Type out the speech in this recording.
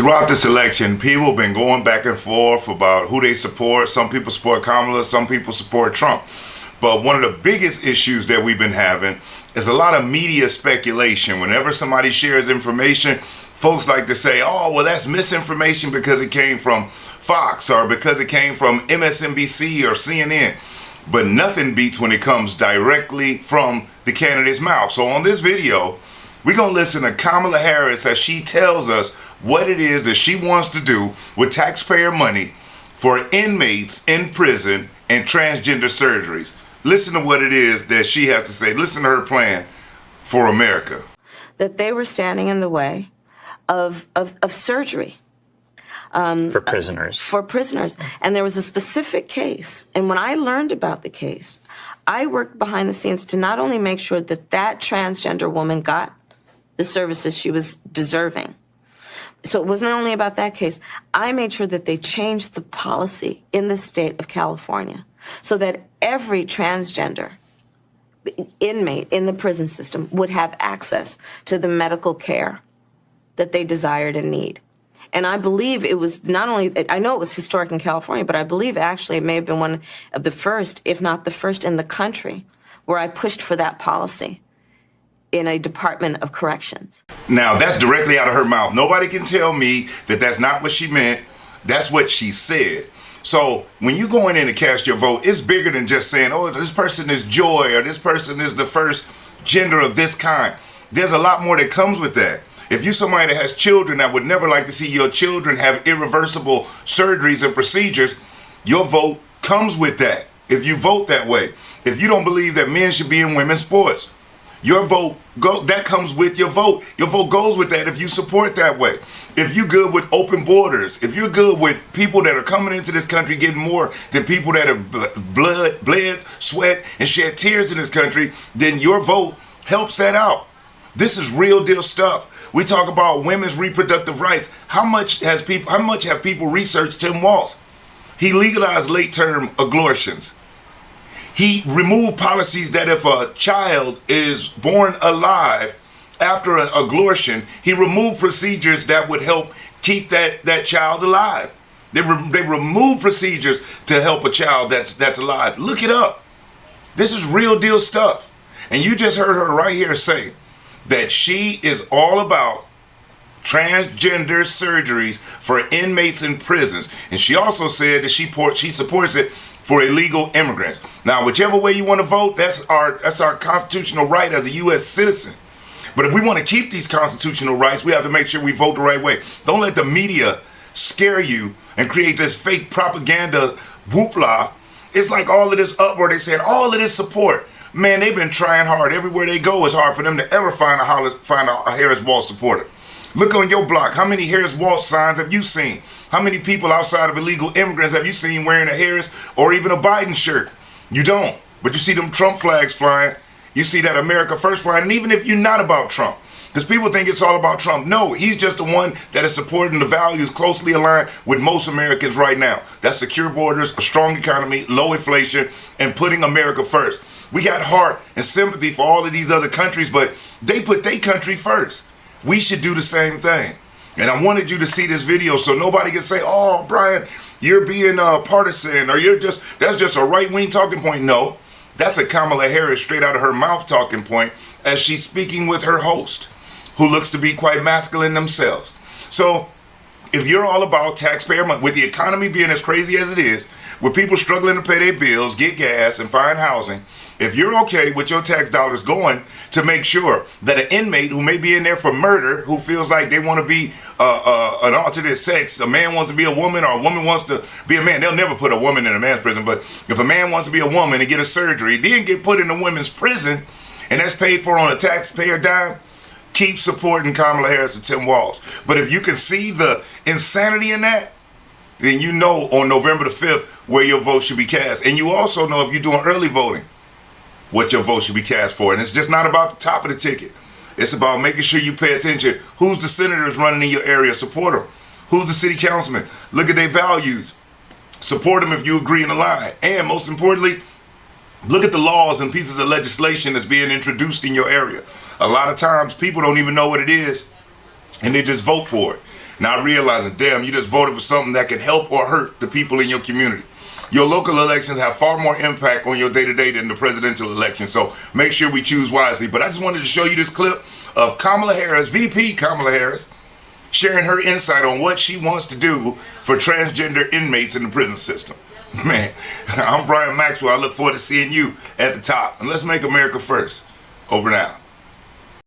Throughout this election, people have been going back and forth about who they support. Some people support Kamala, some people support Trump. But one of the biggest issues that we've been having is a lot of media speculation. Whenever somebody shares information, folks like to say, oh, well, that's misinformation because it came from Fox or because it came from MSNBC or CNN. But nothing beats when it comes directly from the candidate's mouth. So on this video, we're going to listen to Kamala Harris as she tells us what it is that she wants to do with taxpayer money for inmates in prison and transgender surgeries. Listen to what it is that she has to say. Listen to her plan for America. That they were standing in the way of surgery. For prisoners. For prisoners. And there was a specific case. And when I learned about the case, I worked behind the scenes to not only make sure that that transgender woman got the services she was deserving. So it wasn't only about that case. I made sure that they changed the policy in the state of California so that every transgender inmate in the prison system would have access to the medical care that they desired and need. And I believe it was not only, I know it was historic in California, but I believe actually it may have been one of the first, if not the first in the country, where I pushed for that policy in a Department of Corrections. Now, that's directly out of her mouth. Nobody can tell me that that's not what she meant. That's what she said. So when you go in and cast your vote, it's bigger than just saying, oh, this person is joy or this person is the first gender of this kind. There's a lot more that comes with that. If you're somebody that has children that would never like to see your children have irreversible surgeries and procedures, your vote comes with that. If you vote that way, if you don't believe that men should be in women's sports, your vote that comes with your vote. Your vote goes with that if you support that way. If you're good with open borders, if you're good with people that are coming into this country getting more than people that have bled, sweat, and shed tears in this country, then your vote helps that out. This is real deal stuff. We talk about women's reproductive rights. How much have people researched Tim Walz? He legalized late-term abortions. He removed policies that if a child is born alive after an abortion, he removed procedures that would help keep that child alive. They removed procedures to help a child that's alive. Look it up. This is real deal stuff. And you just heard her right here say that she is all about transgender surgeries for inmates in prisons. And she also said that she supports it for illegal immigrants. Now, whichever way you want to vote, that's our constitutional right as a U.S. citizen. But if we want to keep these constitutional rights, we have to make sure we vote the right way. Don't let the media scare you and create this fake propaganda whoopla. It's like all of this uproar. They said all of this support. Man, they've been trying hard. Everywhere they go, it's hard for them to ever find a Harris Walz supporter. Look on your block. How many Harris Walz signs have you seen? How many people outside of illegal immigrants have you seen wearing a Harris or even a Biden shirt? You don't. But you see them Trump flags flying. You see that America First flying. And even if you're not about Trump, because people think it's all about Trump. No, he's just the one that is supporting the values closely aligned with most Americans right now. That's secure borders, a strong economy, low inflation, and putting America first. We got heart and sympathy for all of these other countries, but they put their country first. We should do the same thing. And I wanted you to see this video so nobody can say, oh, Brian, you're being partisan or that's just a right-wing talking point. No, that's a Kamala Harris straight out of her mouth talking point as she's speaking with her host, who looks to be quite masculine themselves. So if you're all about taxpayer money, with the economy being as crazy as it is, with people struggling to pay their bills, get gas, and find housing, if you're okay with your tax dollars going to make sure that an inmate who may be in there for murder, who feels like they want to be an alternate sex, a man wants to be a woman or a woman wants to be a man, they'll never put a woman in a man's prison, but if a man wants to be a woman and get a surgery, then get put in a women's prison, and that's paid for on a taxpayer dime, keep supporting Kamala Harris and Tim Walz. But if you can see the insanity in that, then you know on November the 5th where your vote should be cast. And you also know if you're doing early voting, what your vote should be cast for. And it's just not about the top of the ticket. It's about making sure you pay attention. Who's the senators running in your area? Support them. Who's the city councilman? Look at their values. Support them if you agree in the line. And most importantly, look at the laws and pieces of legislation that's being introduced in your area. A lot of times people don't even know what it is and they just vote for it. not realizing, damn, you just voted for something that can help or hurt the people in your community. Your local elections have far more impact on your day-to-day than the presidential election, so make sure we choose wisely. But I just wanted to show you this clip of Kamala Harris, VP Kamala Harris, sharing her insight on what she wants to do for transgender inmates in the prison system. Man, I'm Brian Maxwell. I look forward to seeing you at the top. And let's make America first. Over now.